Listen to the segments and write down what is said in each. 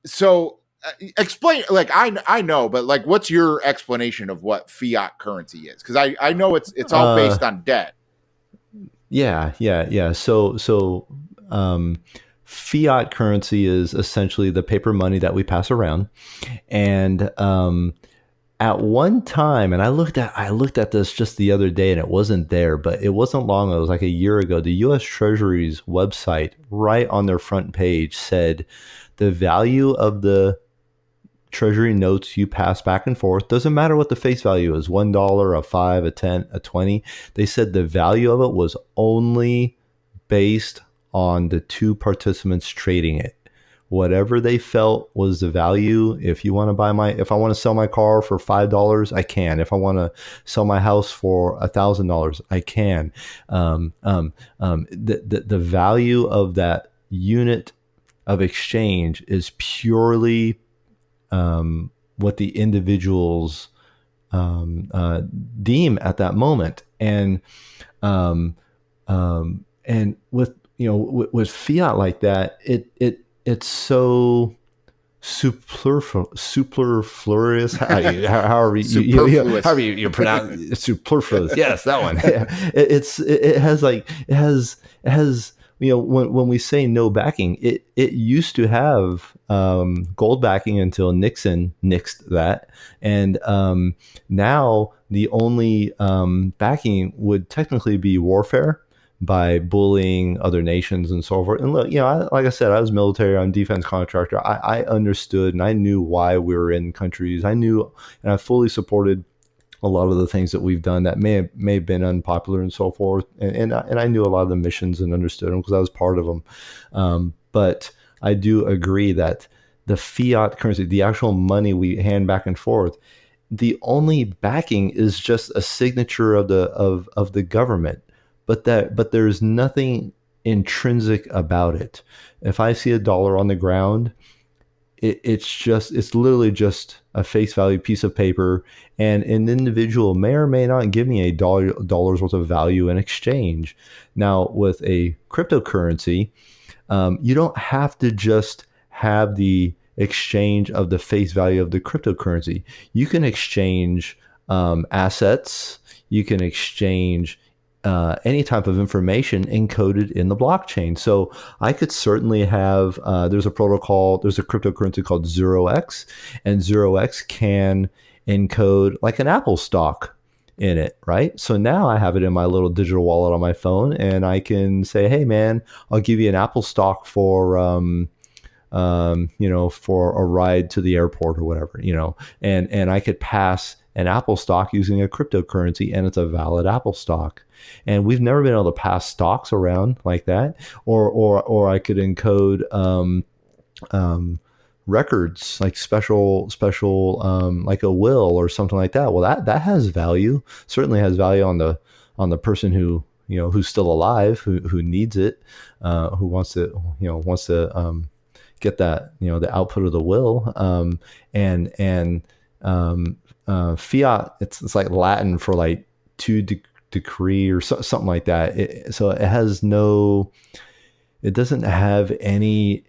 So explain, like, I know, but like, what's your explanation of what fiat currency is? Because I know it's all Uh, based on debt. yeah. Um, fiat currency is essentially the paper money that we pass around, and at one time, and I looked at this just the other day, and it wasn't there, but it wasn't long ago. It was like a year ago. The U.S. Treasury's website, right on their front page, said the value of the treasury notes you pass back and forth, doesn't matter what the face value is, $1, a 5, a 10, a 20. They said the value of it was only based on the two participants trading it. Whatever they felt was the value. If I want to sell my car for $5, I can. If I want to sell my house for $1,000, I can. The value of that unit of exchange is purely what the individuals deem at that moment. And with with fiat like that, it's so superfluous. Superfluous. However you pronounce it, superfluous. Yes, that one. It has when we say no backing, it used to have gold backing until Nixon nixed that, and now the only backing would technically be warfare by bullying other nations and so forth. And look, like I said, I was military, I'm a defense contractor. I understood and I knew why we were in countries. I knew, and I fully supported a lot of the things that we've done that may have been unpopular and so forth. And I knew a lot of the missions and understood them because I was part of them. But I do agree that the fiat currency, the actual money we hand back and forth, the only backing is just a signature of the government, but there's nothing intrinsic about it. If I see a dollar on the ground, it's literally just a face value piece of paper, and an individual may or may not give me $1's worth of value in exchange. Now, with a cryptocurrency, you don't have to just have the exchange of the face value of the cryptocurrency. You can exchange assets. You can exchange any type of information encoded in the blockchain. So I could certainly have, there's a cryptocurrency called 0x, and 0x can encode like an Apple stock in it, right? So now I have it in my little digital wallet on my phone, and I can say, hey man, I'll give you an Apple stock for a ride to the airport or whatever, and I could pass an Apple stock using a cryptocurrency, and it's a valid Apple stock. And we've never been able to pass stocks around like that, or I could encode records, like special like a will or something like that. Well, that has value. Certainly has value on the person who's still alive, who needs it, who wants to get that, the output of the will. Fiat, it's like Latin for like to decree or something like that. So it doesn't have any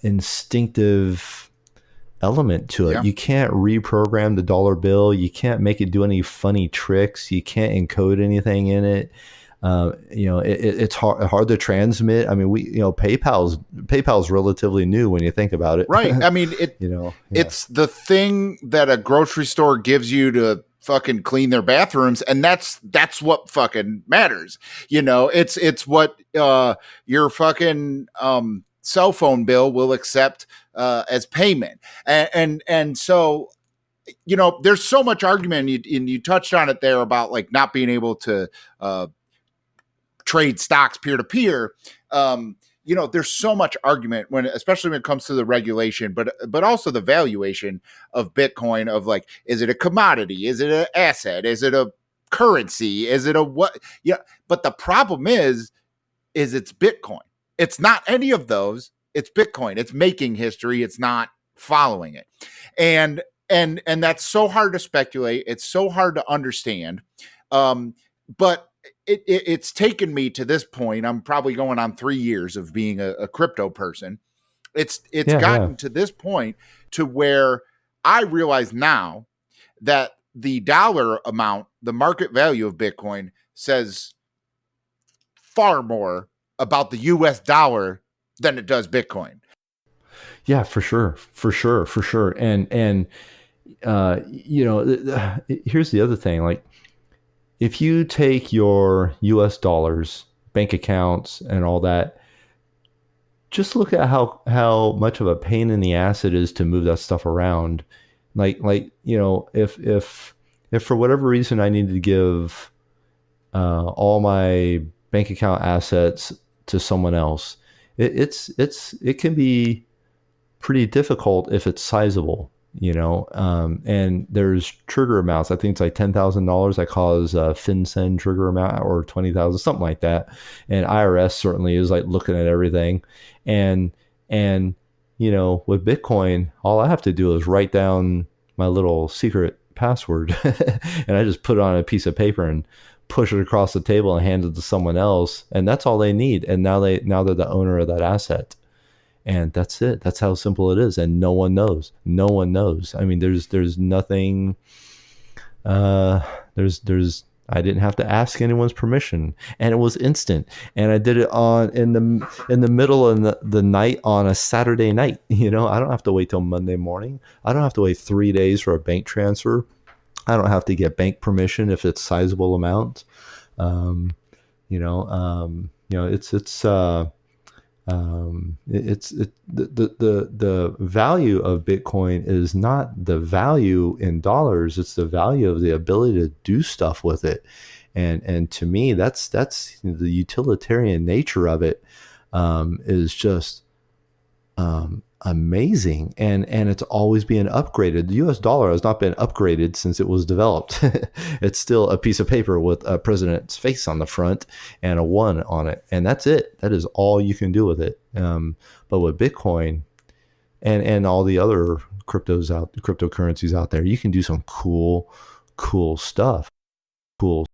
instinctive element to it. Yeah. You can't reprogram the dollar bill. You can't make it do any funny tricks. You can't encode anything in it. It's hard to transmit. I mean, PayPal's relatively new when you think about it. Right. I mean, Yeah. it's the thing that a grocery store gives you to fucking clean their bathrooms, and that's what fucking matters. It's what your fucking cell phone bill will accept as payment. And so, there's so much argument, and you touched on it there about like not being able to trade stocks peer to peer. There's so much argument especially when it comes to the regulation, but also the valuation of Bitcoin, of like, is it a commodity? Is it an asset? Is it a currency? Is it a what? Yeah. But the problem is it's Bitcoin. It's not any of those. It's Bitcoin. It's making history. It's not following it. And that's so hard to speculate. It's so hard to understand. But it's taken me to this point. I'm probably going on 3 years of being a crypto person. It's Yeah, yeah. gotten to this point to where I realize now that the dollar amount, the market value of Bitcoin, says far more about the US dollar than it does Bitcoin. Yeah, for sure, for sure, for sure. And here's the other thing. Like, if you take your U.S. dollars, bank accounts, and all that, just look at how much of a pain in the ass it is to move that stuff around. If for whatever reason I need to give all my bank account assets to someone else, it can be pretty difficult if it's sizable, and there's trigger amounts. I think it's like $10,000 that cause a FinCEN trigger amount, or 20,000, something like that. And IRS certainly is like looking at everything. And with Bitcoin, all I have to do is write down my little secret password and I just put it on a piece of paper and push it across the table and hand it to someone else. And that's all they need. And now they're the owner of that asset. And that's it. That's how simple it is. And no one knows. No one knows. I mean, there's nothing. I didn't have to ask anyone's permission, and it was instant. And I did it in the middle of the night on a Saturday night. I don't have to wait till Monday morning. I don't have to wait 3 days for a bank transfer. I don't have to get bank permission if it's sizable amounts. The value of Bitcoin is not the value in dollars. It's the value of the ability to do stuff with it. And to me, that's the utilitarian nature of it, is just amazing. And it's always being upgraded. The US dollar has not been upgraded since it was developed. It's still a piece of paper with a president's face on the front and a 1 on it. And that's it. That is all you can do with it. But with Bitcoin and all the other cryptocurrencies out there, you can do some cool stuff. Cool